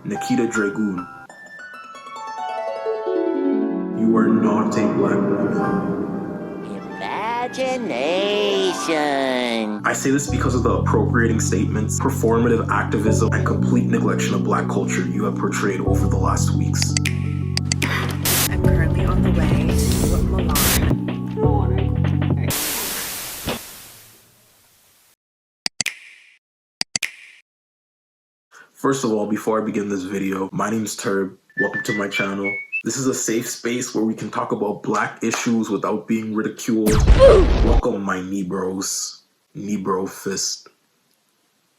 Nikita Dragun, you are not a black woman. Imagination. I say this because of the appropriating statements, performative activism, and complete neglection of black culture you have portrayed over the last weeks. I'm currently on the way to Milan. First of all, before I begin this video, my name is Turb. Welcome to my channel. This is a safe space where we can talk about black issues without being ridiculed. Welcome, my Nebros. Nebro fist.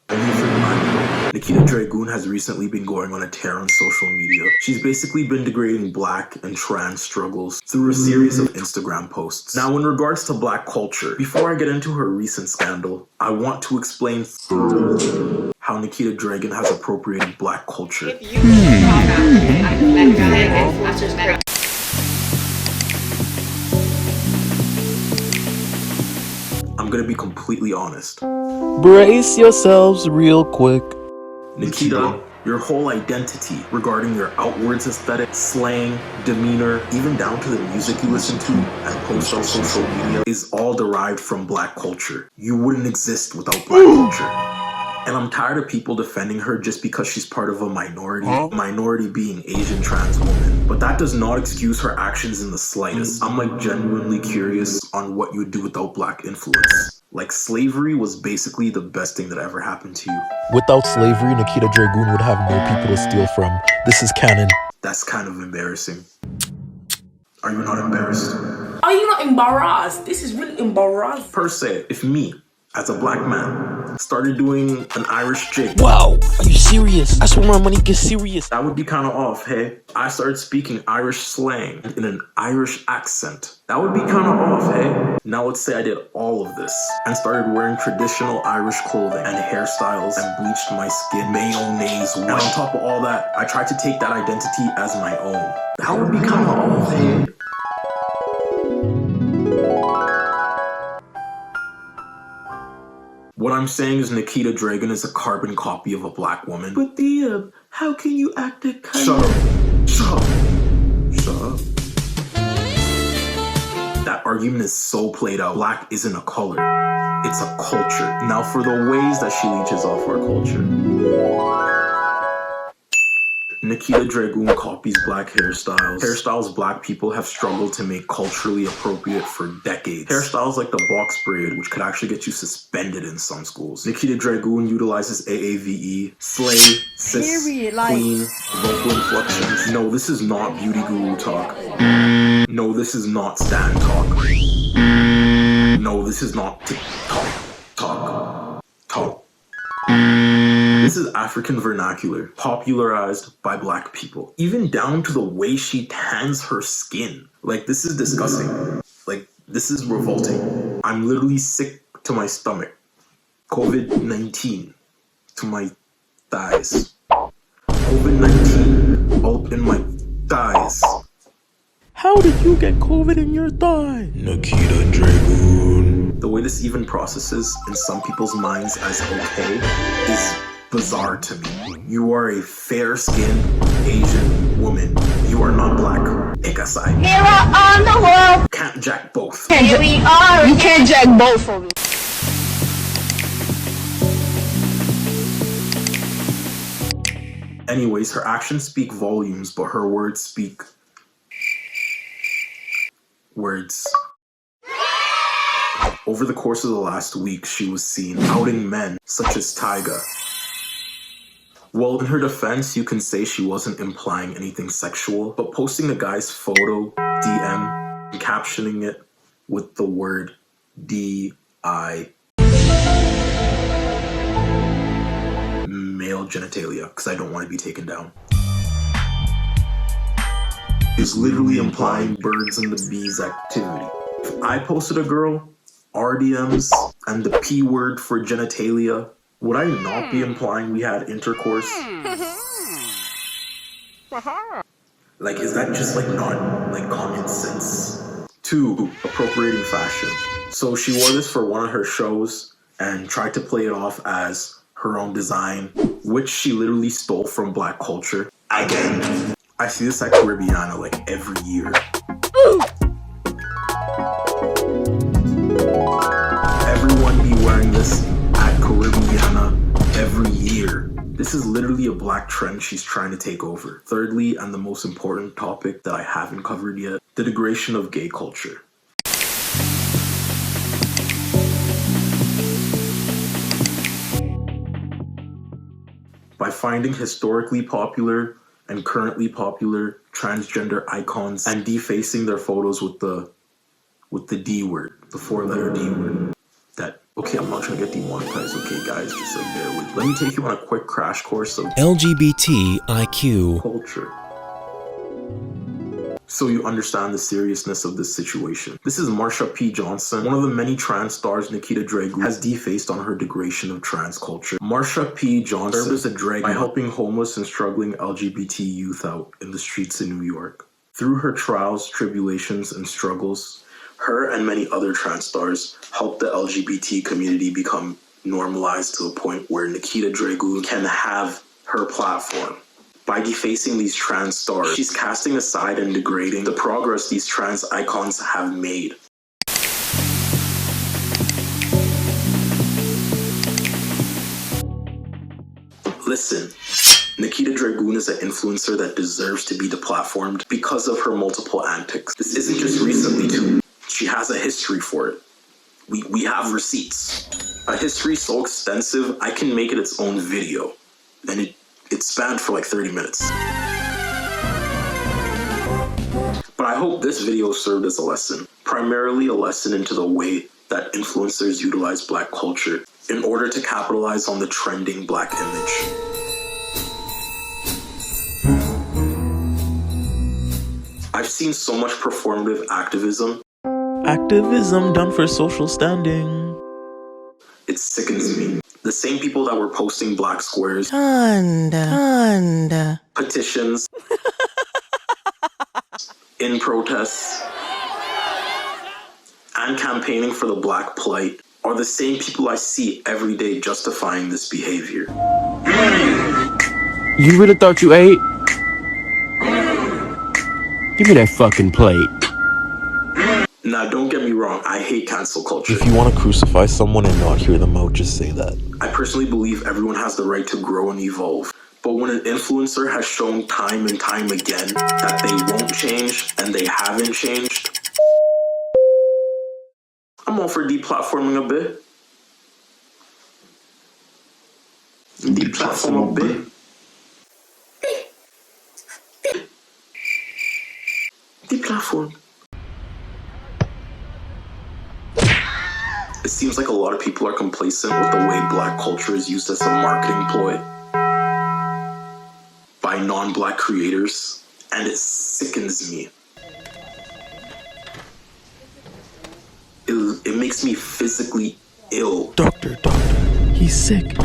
Only for reminder, Nikita Dragun has recently been going on a tear on social media. She's basically been degrading black and trans struggles through a series of Instagram posts. Now, in regards to black culture, before I get into her recent scandal, I want to explain how Nikita Dragun has appropriated black culture. I'm gonna be completely honest. Brace yourselves real quick. Nikita, your whole identity regarding your outwards aesthetic, slang, demeanor, even down to the music you listen to and post on social media is all derived from black culture. You wouldn't exist without black culture. And I'm tired of people defending her just because she's part of a minority, minority being Asian trans woman. But that does not excuse her actions in the slightest. I'm like genuinely curious on what you would do without black influence. Like, slavery was basically the best thing that ever happened to you. Without slavery, Nikita Dragun would have no people to steal from. This is canon. That's kind of embarrassing. Are you not embarrassed? Are you not embarrassed? This is really embarrassing. Per se, if me, as a black man, started doing an Irish jig. Wow, are you serious? That's where my money gets serious. That would be kind of off, hey? I started speaking Irish slang in an Irish accent. That would be kind of off, hey? Now let's say I did all of this and started wearing traditional Irish clothing and hairstyles and bleached my skin mayonnaise white. And on top of all that, I tried to take that identity as my own. That would be kind of off, hey? What I'm saying is Nikita Dragun is a carbon copy of a black woman. But how can you act that kind of— Shut up. Shut up. That argument is so played out. Black isn't a color. It's a culture. Now for the ways that she leeches off our culture. Nikita Dragun copies black hairstyles. Hairstyles black people have struggled to make culturally appropriate for decades. Hairstyles like the box braid, which could actually get you suspended in some schools. Nikita Dragun utilizes AAVE, slay, cis, queen, vocal inflections. No, this is not beauty guru talk. No, this is not stan talk. No, this is not TikTok talk. This is African vernacular, popularized by black people. Even down to the way she tans her skin. Like, this is disgusting. Like, this is revolting. I'm literally sick to my stomach. COVID-19 to my thighs. COVID-19 all in my thighs. How did you get COVID in your thigh? Nikita Dragun. The way this even processes in some people's minds as okay is bizarre to me. You are a fair-skinned Asian woman. You are not black. Ikasai. Mirror on the wall. Can't jack both. Here we are. You can't jack both of them. Anyways, her actions speak volumes, but her words speak words. Over the course of the last week, she was seen outing men such as Tyga. Well, in her defense, you can say she wasn't implying anything sexual, but posting the guy's photo, DM, and captioning it with the word D-I, male genitalia, because I don't want to be taken down, is literally implying birds and the bees activity. If I posted a girl, RDMs, and the P word for genitalia, would I not be implying we had intercourse? Like, is that just like not like common sense? 2, appropriating fashion. So she wore this for one of her shows and tried to play it off as her own design, which she literally stole from black culture. Again, I see this at Caribbeana like every year. Everyone be wearing this at Caribbeana every year. This is literally a black trend she's trying to take over. Thirdly, and the most important topic that I haven't covered yet, the degradation of gay culture. By finding historically popular and currently popular transgender icons and defacing their photos with the D word, the 4-letter D word. Okay, I'm not trying to get demonetized, okay guys, just bear with me. Let me take you on a quick crash course of LGBTIQ culture, so you understand the seriousness of this situation. This is Marsha P. Johnson, one of the many trans stars Nikita Dragun has defaced on her degradation of trans culture. Marsha P. Johnson served as a drag by helping homeless and struggling LGBT youth out in the streets in New York. Through her trials, tribulations, and struggles, her and many other trans stars helped the LGBT community become normalized to a point where Nikita Dragun can have her platform. By defacing these trans stars, she's casting aside and degrading the progress these trans icons have made. Listen, Nikita Dragun is an influencer that deserves to be deplatformed because of her multiple antics. This isn't just recently too. She has a history for it. We have receipts. A history so extensive, I can make it its own video. And it spanned for like 30 minutes. But I hope this video served as a lesson. Primarily a lesson into the way that influencers utilize black culture in order to capitalize on the trending black image. I've seen so much performative activism. Activism done for social standing. It sickens me. The same people that were posting black squares, petitions, in protests, and campaigning for the black plight are the same people I see every day justifying this behavior. You really thought you ate? Give me that fucking plate. Now, don't get me wrong, I hate cancel culture. If you want to crucify someone and not hear them out, just say that. I personally believe everyone has the right to grow and evolve. But when an influencer has shown time and time again that they won't change and they haven't changed, I'm all for deplatforming a bit. Deplatform a bit. Deplatform. It seems like a lot of people are complacent with the way black culture is used as a marketing ploy by non-black creators, and it sickens me. It makes me physically ill. Doctor, he's sick.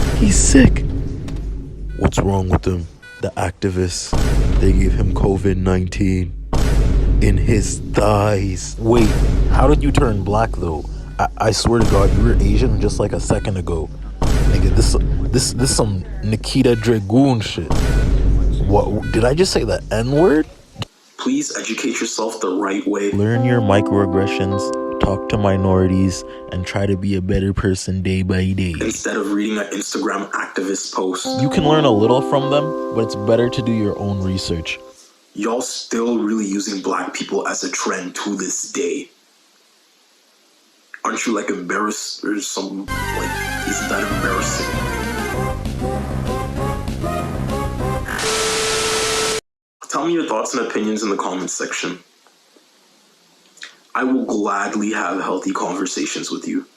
What's wrong with him? The activists, they gave him COVID-19 in his thighs. Wait, how did you turn black though? I swear to God, you were Asian just like a second ago. Nigga, this some Nikita Dragun shit. What, did I just say the N-word? Please educate yourself the right way. Learn your microaggressions, talk to minorities, and try to be a better person day by day. Instead of reading an Instagram activist post. You can learn a little from them, but it's better to do your own research. Y'all still really using black people as a trend to this day. Aren't you like embarrassed or something? Like, isn't that embarrassing? Tell me your thoughts and opinions in the comments section. I will gladly have healthy conversations with you.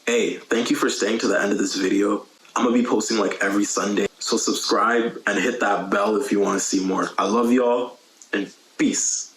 Hey, thank you for staying to the end of this video. I'm gonna be posting like every Sunday, so subscribe and hit that bell if you want to see more. I love y'all, and peace.